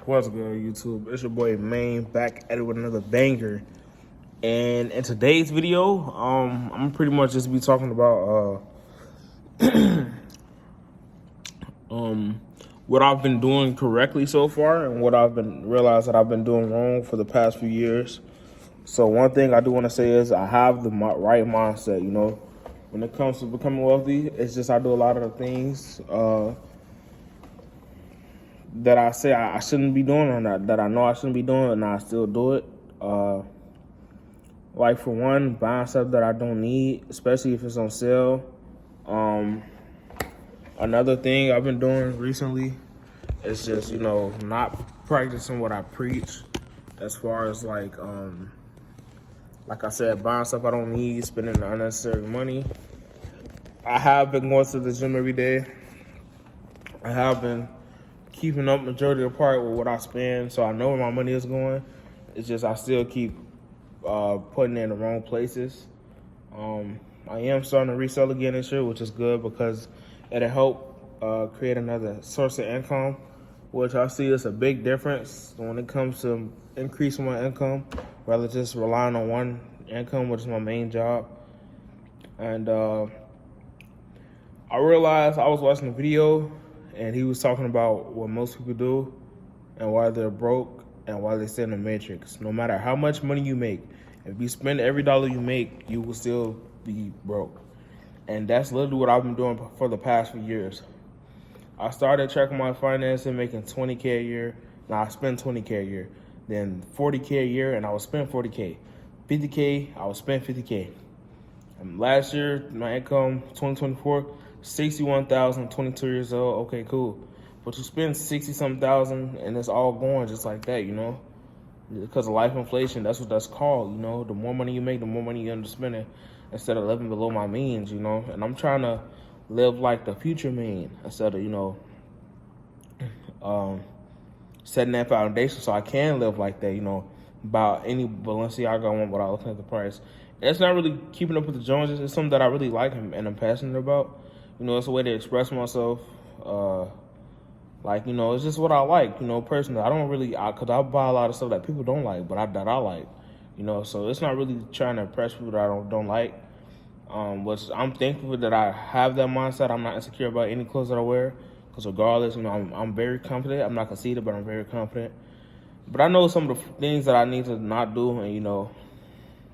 What's good, YouTube? It's your boy Main back at it with another banger. And in today's video, I'm pretty much just be talking about what I've been doing correctly so far and what I've been realized that I've been doing wrong for the past few years. So one thing I do want to say is I have the right mindset. When it comes to becoming wealthy, it's just I do a lot of the things that I say I shouldn't be doing, or that I know I shouldn't be doing, and I still do it. Like for one, buying stuff that I don't need, especially if it's on sale. Another thing I've been doing recently is just, not practicing what I preach, as far as like I said, buying stuff I don't need, spending unnecessary money. I have been going to the gym every day. I have been keeping up majority of the part with what I spend, so I know where my money is going. It's just I still keep putting it in the wrong places. I am starting to resell again this year, which is good because it'll help create another source of income, which I see is a big difference when it comes to increasing my income, rather than just relying on one income, which is my main job. And I realized I was watching a video, and he was talking about what most people do and why they're broke and why they stay in the matrix. No matter how much money you make, if you spend every dollar you make, you will still be broke. And that's literally what I've been doing for the past few years. I started tracking my finances, making $20K a year. Now I spend $20K a year. Then $40K a year, and I would spend $40K. $50K, I would spend $50K. Last year, my income, 2024, 61,000, 22 years old. Okay, cool. But you spend 60-something thousand, and it's all going just like that, because of life inflation. That's what that's called. The more money you make, the more money you end up spending, instead of living below my means. And I'm trying to live like the future mean, instead of setting that foundation so I can live like that. About any Balenciaga I want without looking at the price. And it's not really keeping up with the Joneses. It's something that I really like and I'm passionate about. It's a way to express myself. It's just what I like, personally. I don't really, because I buy a lot of stuff that people don't like, but that I like, so it's not really trying to impress people that I don't like. Which I'm thankful that I have that mindset. I'm not insecure about any clothes that I wear, because regardless, I'm very confident. I'm not conceited, but I'm very confident. But I know some of the things that I need to not do, and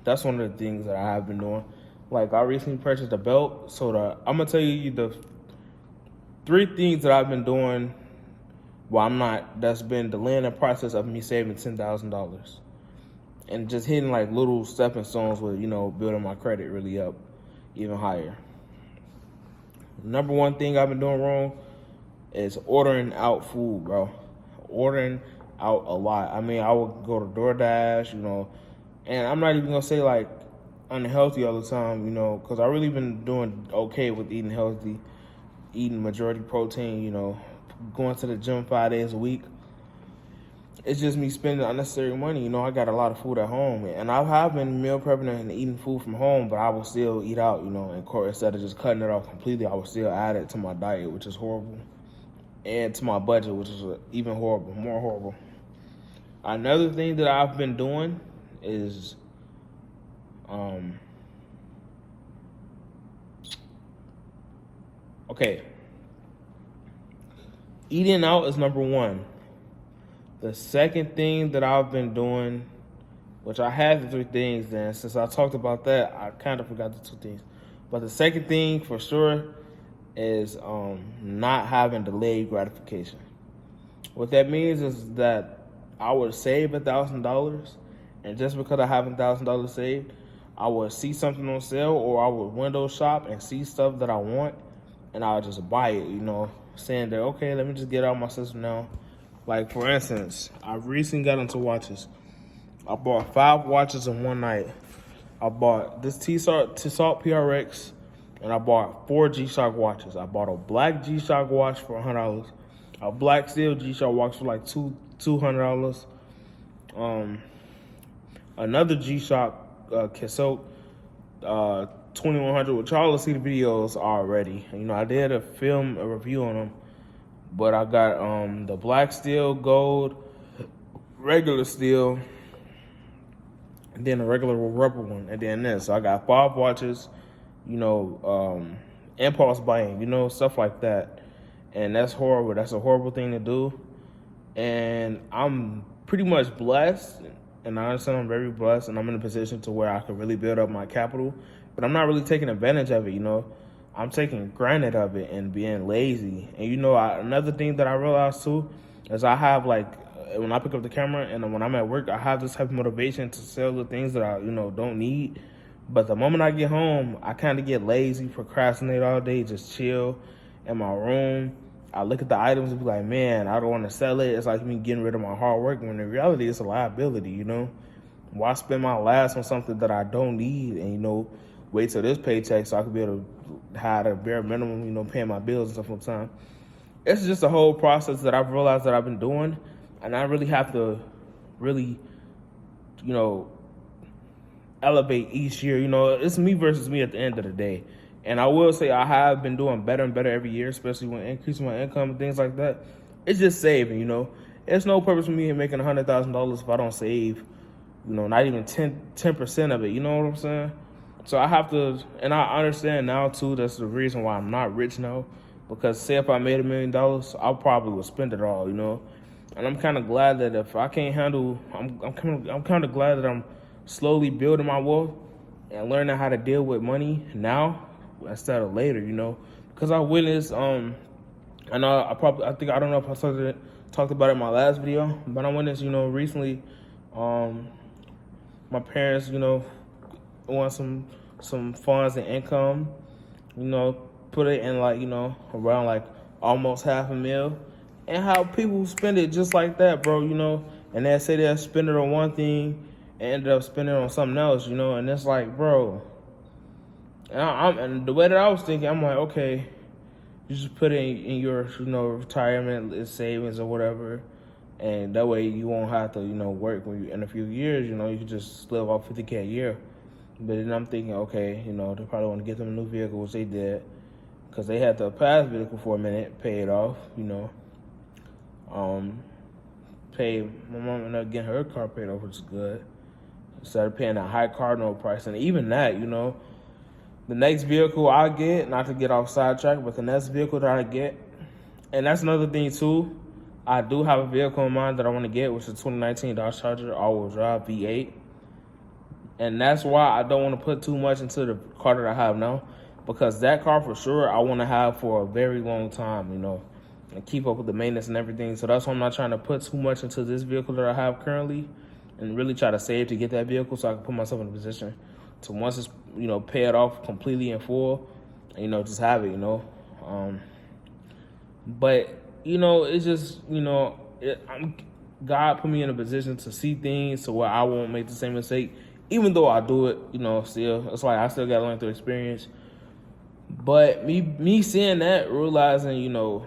that's one of the things that I have been doing. Like, I recently purchased a belt, so I'm gonna tell you the 3 things that I've been doing that's been delaying the process of me saving $10,000. And just hitting like little stepping stones with, building my credit really up even higher. Number one thing I've been doing wrong is ordering out food, bro. Ordering out a lot. I would go to DoorDash, and I'm not even gonna say like unhealthy all the time, because I really been doing okay with eating healthy, eating majority protein, going to the gym 5 days a week. It's just me spending unnecessary money. I got a lot of food at home, and I have been meal prepping and eating food from home, but I will still eat out, and instead of just cutting it off completely, I will still add it to my diet, which is horrible, and to my budget, which is even more horrible. Another thing that I've been doing is eating out is number one. The second thing that I've been doing, which I had the 3 things, then since I talked about that, I kind of forgot the 2 things. But the second thing for sure is not having delayed gratification. What that means is that I would save $1,000, and just because I have $1,000 saved, I would see something on sale, or I would window shop and see stuff that I want, and I would just buy it, saying that, okay, let me just get out of my system now. Like, for instance, I recently got into watches. I bought 5 watches in one night. I bought this Tissot PRX, and I bought 4 G-Shock watches. I bought a black G-Shock watch for $100, a black steel G-Shock watch for like $200, another G-Shock Tissot 2100, which y'all will see the videos already. I did film a review on them, but I got the black steel gold regular steel, and then a regular rubber one, and then this. So I got 5 watches, impulse buying, stuff like that. And that's horrible. That's a horrible thing to do. And I'm pretty much blessed, and I understand I'm very blessed, and I'm in a position to where I can really build up my capital, but I'm not really taking advantage of it, I'm taking granted of it and being lazy. And another thing that I realized too is I have when I pick up the camera and when I'm at work, I have this type of motivation to sell the things that I don't need. But the moment I get home, I kind of get lazy, procrastinate all day, just chill in my room. I look at the items and be like, man, I don't want to sell it. It's like me getting rid of my hard work, when in reality it's a liability. Why spend my last on something that I don't need and wait till this paycheck so I can be able to have a bare minimum, paying my bills and stuff on time. It's just a whole process that I've realized that I've been doing, and I really have to elevate each year. It's me versus me at the end of the day. And I will say I have been doing better and better every year, especially when increasing my income and things like that. It's just saving, It's no purpose for me in making $100,000 if I don't save, not even 10% of it. You know what I'm saying? So I have to, and I understand now too, that's the reason why I'm not rich now. Because say if I made $1 million, I probably would spend it all, And I'm kind of glad that if I can't handle, I'm kind of glad that I'm slowly building my wealth and learning how to deal with money now instead of later, because I witnessed, I don't know if I talked about it in my last video, but I witnessed, recently, my parents, want some funds and income, put it in around almost $500,000, and how people spend it just like that, bro, and they say they'll spend it on one thing and end up spending it on something else, and it's like, bro. And the way that I was thinking, I'm like, okay, you just put it in your, retirement savings or whatever, and that way you won't have to, work when you in a few years. You can just live off $50K a year. But then I'm thinking, okay, they probably want to get them a new vehicle, which they did, because they had the past vehicle for a minute, pay it off, my mom ended up getting her car paid off, which is good. Instead of paying a high car note price, and even that, the next vehicle I get, not to get off sidetrack, but the next vehicle that I get, and that's another thing too, I do have a vehicle in mind that I want to get, which is a 2019 Dodge Charger all-wheel drive V8. And that's why I don't want to put too much into the car that I have now, because that car for sure I want to have for a very long time, and keep up with the maintenance and everything. So that's why I'm not trying to put too much into this vehicle that I have currently, and really try to save to get that vehicle so I can put myself in a position to, once it's, pay it off completely in full, and, just have it, But, it's just, God put me in a position to see things so where I won't make the same mistake, even though I do it, still. It's like I still got to learn through experience. But me seeing that, realizing, no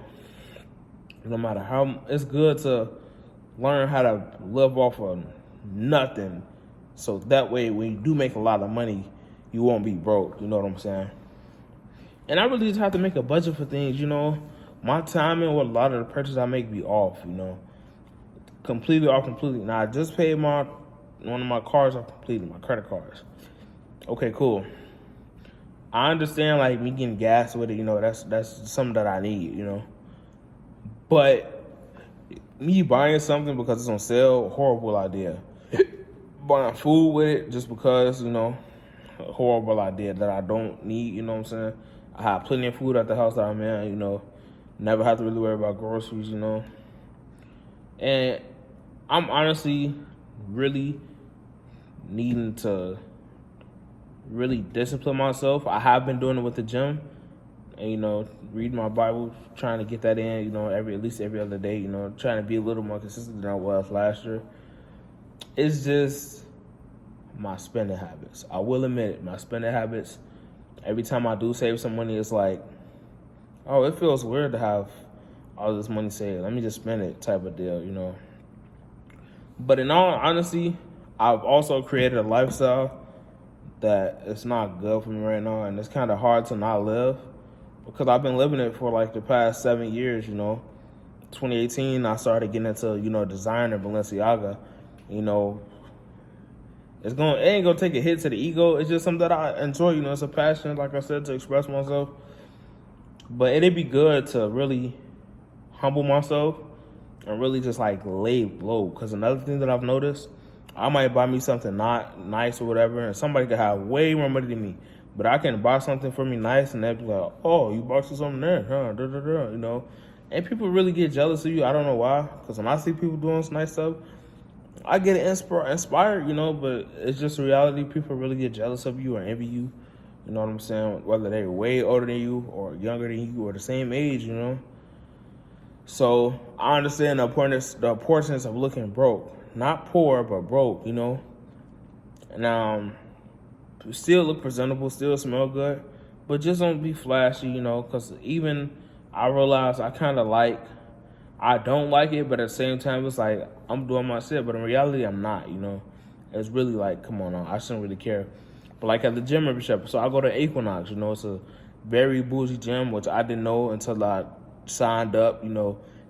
matter how, it's good to learn how to live off of nothing. So that way, when you do make a lot of money, you won't be broke. You know what I'm saying? And I really just have to make a budget for things, My timing with a lot of the purchases I make be off, Completely off, completely. Now, I just paid one of my cards off completely, my credit cards. Okay, cool. I understand, me getting gas with it, that's something that I need, But me buying something because it's on sale, horrible idea. Buying food with it just because, a horrible idea that I don't need, you know what I'm saying? I have plenty of food at the house that I'm in, never have to really worry about groceries, And I'm honestly really needing to really discipline myself. I have been doing it with the gym and, reading my Bible, trying to get that in, at least every other day, trying to be a little more consistent than I was last year. It's just my spending habits. I will admit it, my spending habits. Every time I do save some money, it's like, oh, it feels weird to have all this money saved. Let me just spend it type of deal, But in all honesty, I've also created a lifestyle that it's not good for me right now, and it's kind of hard to not live because I've been living it for the past 7 years, 2018, I started getting into, design and Balenciaga. You know, it ain't gonna take a hit to the ego. It's just something that I enjoy. It's a passion, like I said, to express myself. But it'd be good to really humble myself and really just like lay low. Because another thing that I've noticed, I might buy me something not nice or whatever, and somebody could have way more money than me. But I can buy something for me nice, and they'd be like, "Oh, you bought you something there, huh?" Da, da, da, And people really get jealous of you. I don't know why. Because when I see people doing some nice stuff, I get inspired, but it's just a reality. People really get jealous of you or envy you. You know what I'm saying? Whether they're way older than you or younger than you or the same age, So I understand the importance of looking broke. Not poor, but broke, And still look presentable, still smell good, but just don't be flashy, because even I realize I don't like it, but at the same time, it's like I'm doing my shit, but in reality, I'm not, It's really like, come on now, I shouldn't really care. But like at the gym membership, so I go to Equinox, it's a very bougie gym, which I didn't know until I signed up,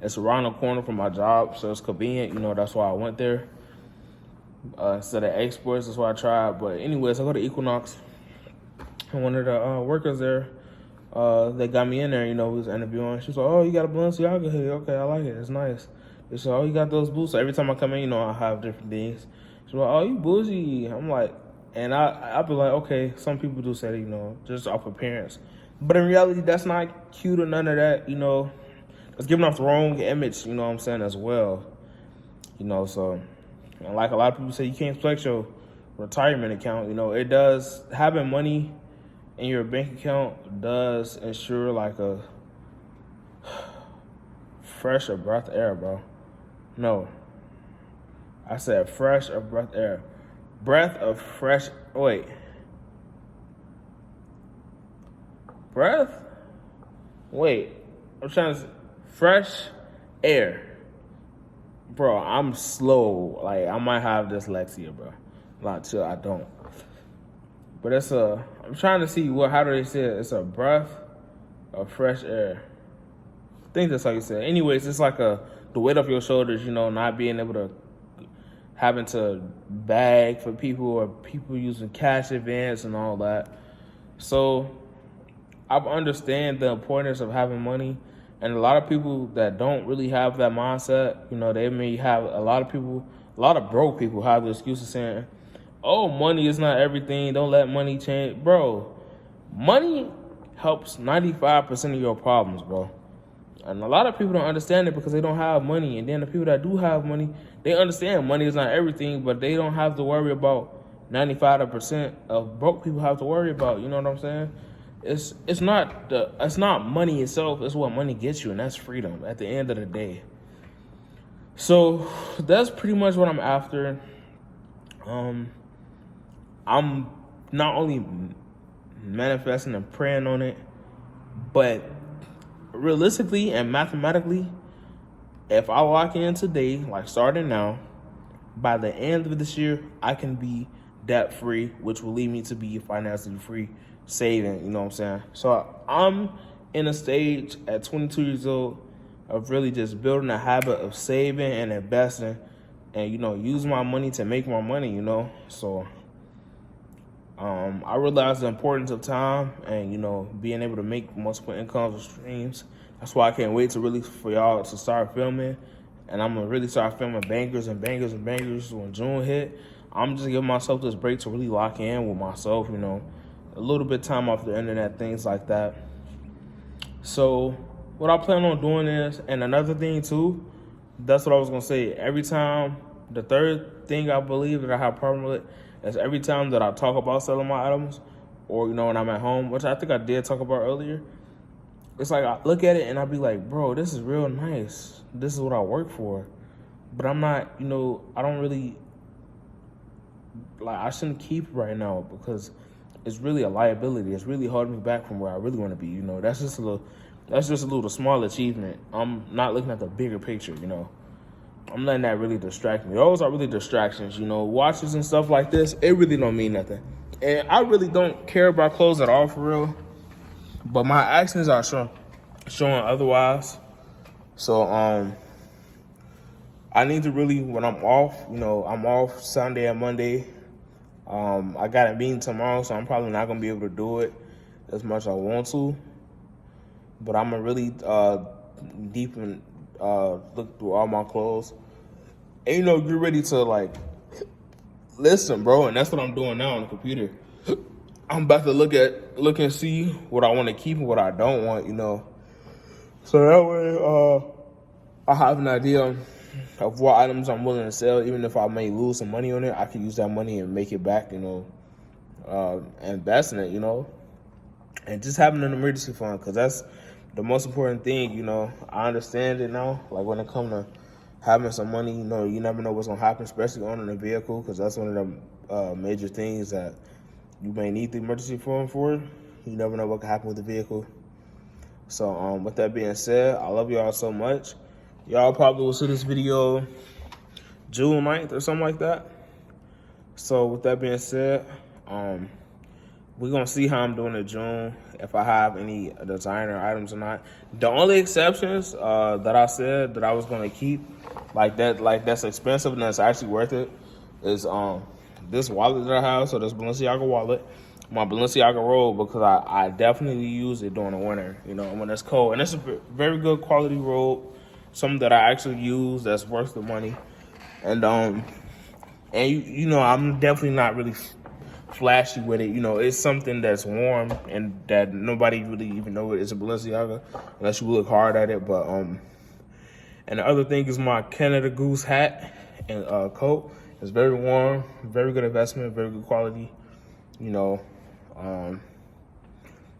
It's around the corner from my job, so it's convenient, that's why I went there. Instead of exports, that's why I tried. But anyways, I go to Equinox, and one of the workers there, they got me in there, we was interviewing. She was like, "Oh, you got a Balenciaga here? Okay, I like it. It's nice." She said, "Oh, you got those boots?" So every time I come in, I have different things. She's like, "Oh, you bougie." I'm like, and I'll be like, okay, some people do say that, just off appearance. But in reality, that's not cute or none of that, It's giving off the wrong image, what I'm saying, as well. So, and like a lot of people say, you can't flex your retirement account. It does, having money in your bank account does ensure like a fresh or breath air, bro. No. I said fresh or breath air. Breath of fresh, wait. Breath? Wait. I'm trying to, fresh air. Bro, I'm slow. Like, I might have dyslexia, bro. Not sure, I don't. But I'm trying to see how do they say it? It's a breath of fresh air. I think that's how you say it. Anyways, it's like the weight off your shoulders, not being able to, having to beg for people or people using cash advance and all that. So I understand the importance of having money. And a lot of people that don't really have that mindset, they may have a lot of broke people have the excuse of saying, "Oh, money is not everything. Don't let money change." Bro, money helps 95% of your problems, bro. And a lot of people don't understand it because they don't have money. And then the people that do have money, they understand money is not everything, but they don't have to worry about 95% of broke people have to worry about. You know what I'm saying? It's not money itself, it's what money gets you, and that's freedom at the end of the day. So that's pretty much what I'm after. I'm not only manifesting and praying on it, but realistically and mathematically, if I lock in today, like starting now, by the end of this year, I can be debt free, which will lead me to be financially free, saving, you know what I'm saying? So I'm in a stage at 22 years old of really just building a habit of saving and investing and, use my money to make more money, So I realize the importance of time and, being able to make multiple incomes or streams. That's why I can't wait for y'all to start filming. And I'm going to really start filming bangers and bangers and bangers when June hit. I'm just giving myself this break to really lock in with myself, a little bit of time off the internet, things like that. So what I plan on doing is, and another thing too, that's what I was going to say. Every time, the third thing I believe that I have a problem with is every time that I talk about selling my items or, when I'm at home, which I think I did talk about earlier, it's like I look at it and I'll be like, bro, this is real nice. This is what I work for. But I'm not, I don't really, I shouldn't keep it right now because it's really a liability. It's really holding me back from where I really want to be. That's just a little small achievement. I'm not looking at the bigger picture. I'm letting that really distract me. Those are really distractions. Watches and stuff like this. It really don't mean nothing. And I really don't care about clothes at all for real. But my actions are showing otherwise. So I need to really, when I'm off, I'm off Sunday and Monday. I got a meeting tomorrow, so I'm probably not gonna be able to do it as much as I want to. But I'm gonna really deep and look through all my clothes, and get ready to like listen, bro. And that's what I'm doing now on the computer. I'm about to look and see what I want to keep and what I don't want, So that way, I have an idea of what items I'm willing to sell. Even if I may lose some money on it, I can use that money and make it back, invest in it, and just having an emergency fund, because that's the most important thing. I understand it now. Like when it comes to having some money, you never know what's gonna happen, especially owning a vehicle, because that's one of the major things that you may need the emergency fund for. You never know what can happen with the vehicle. So with that being said, I love y'all so much. Y'all probably will see this video June 9th or something like that. So with that being said, we're going to see how I'm doing in June, if I have any designer items or not. The only exceptions that I said that I was going to keep, that's expensive and that's actually worth it, is this wallet that I have. So this Balenciaga wallet, my Balenciaga robe, because I definitely use it during the winter, when it's cold. And it's a very good quality robe, something that I actually use that's worth the money. And I'm definitely not really flashy with it. It's something that's warm and that nobody really even know it's a Balenciaga unless you look hard at it. But and the other thing is my Canada Goose hat and coat. It's very warm, very good investment, very good quality. And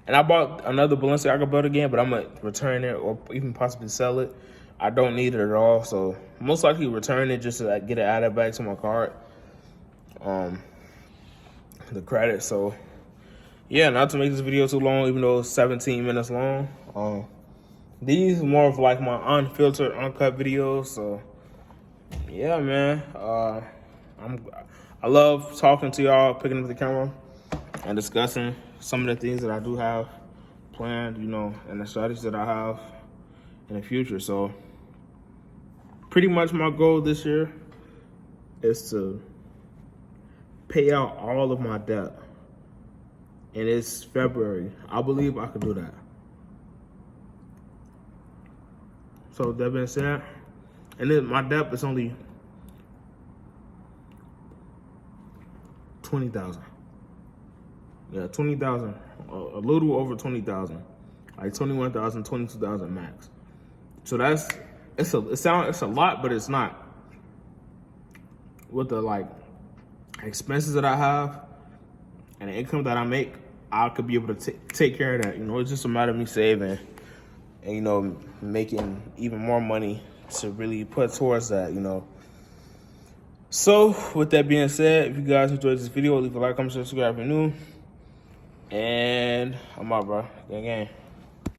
I bought another Balenciaga belt again, but I'm gonna return it or even possibly sell it. I don't need it at all, so most likely return it just to get it added back to my card. The credit. So yeah, not to make this video too long, even though it's 17 minutes long. These are more of like my unfiltered, uncut videos. So yeah, man. I love talking to y'all, picking up the camera and discussing some of the things that I do have planned, and the strategies that I have in the future. So pretty much my goal this year is to pay out all of my debt. And it's February. I believe I could do that. So with that being said, and then my debt is only $20,000. Yeah, 20,000, a little over 20,000, like 21,000, 22,000 max. So it's a lot, but it's not. With the expenses that I have and the income that I make, I could be able to take care of that. It's just a matter of me saving and making even more money to really put towards that. So with that being said, if you guys enjoyed this video, leave a like, comment, subscribe if you're new. And I'm out, bro. Gang, gang.